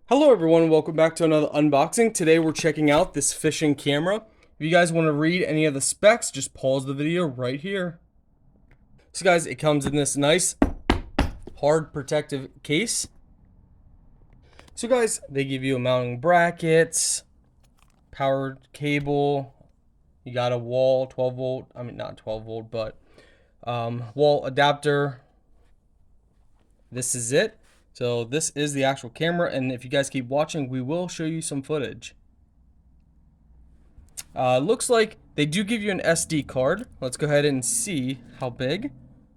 Hello everyone, welcome back to another unboxing. Today we're checking out this fishing camera. If you guys want to read any of the specs, just pause the video right here. So guys, it comes in this nice, hard protective case. So guys, they give you a mounting brackets, power cable, you got a wall, 12 volt, not 12 volt, but wall adapter. This is it. So this is the actual camera, and if you guys keep watching, we will show you some footage. Looks like they do give you an SD card. Let's go ahead and see how big.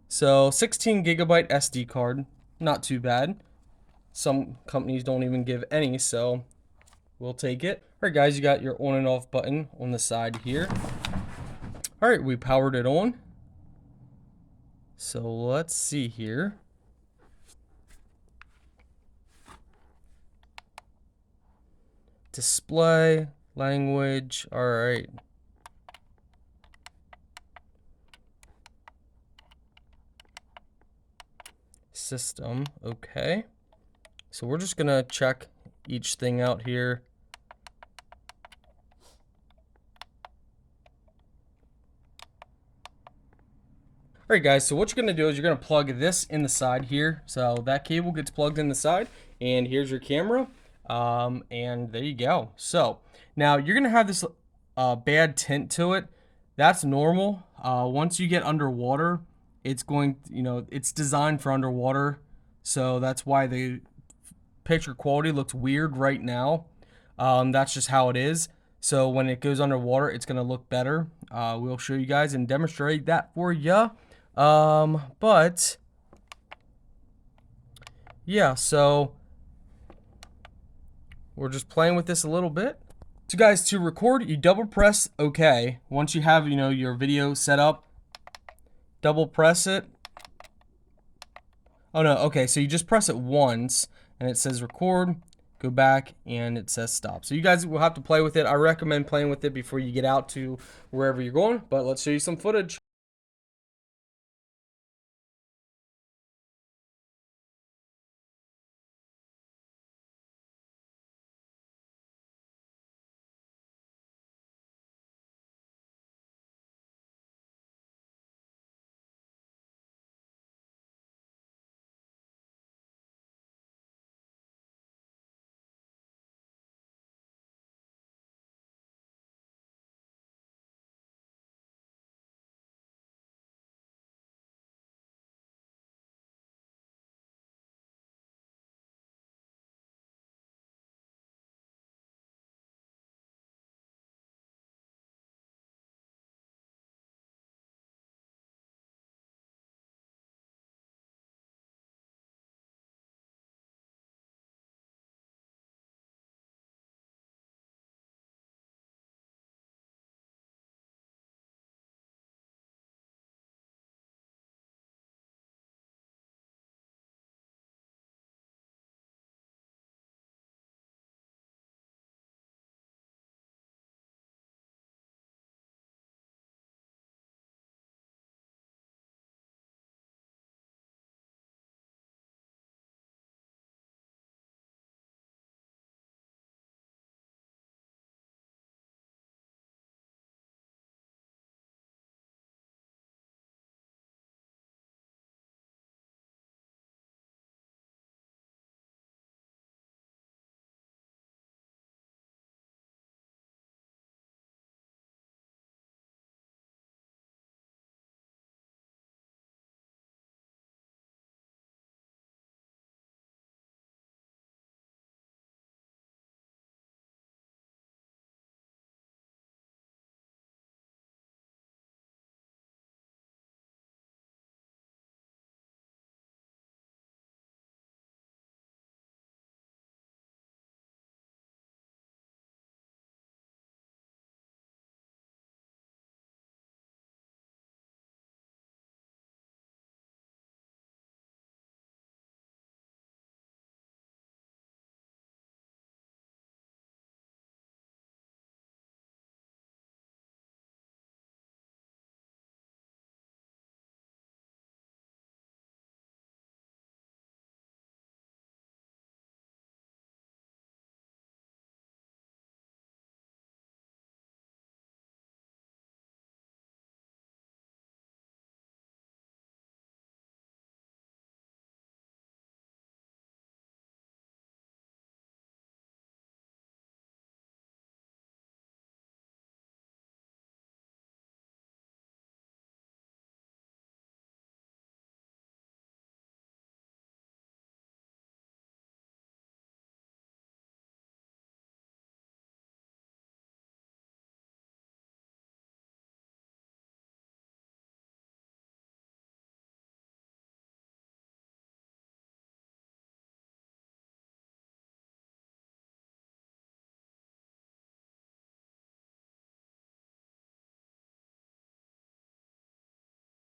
So 16 gigabyte SD card, not too bad. Some companies don't even give any, so we'll take it. All right, guys, you got your on and off button on the side here. All right, we powered it on. So let's see here. Display, language, all right. System, okay. So we're just gonna check each thing out here. All right, guys, so what you're gonna do is you're gonna plug this in the side here. So that cable gets plugged in the side, and here's your camera. And there you go. So now you're gonna have this bad tint to it. That's normal. Once you get underwater, it's going, it's designed for underwater. So that's why the picture quality looks weird right now. That's just how it is. So when it goes underwater, it's gonna look better. We'll show you guys and demonstrate that for you. But yeah, so we're just playing with this a little bit. So guys, to record, you double press OK. Once you have, your video set up, double press it. Oh no, okay, so you just press it once and it says record, go back, and it says stop. So you guys will have to play with it. I recommend playing with it before you get out to wherever you're going, but let's show you some footage.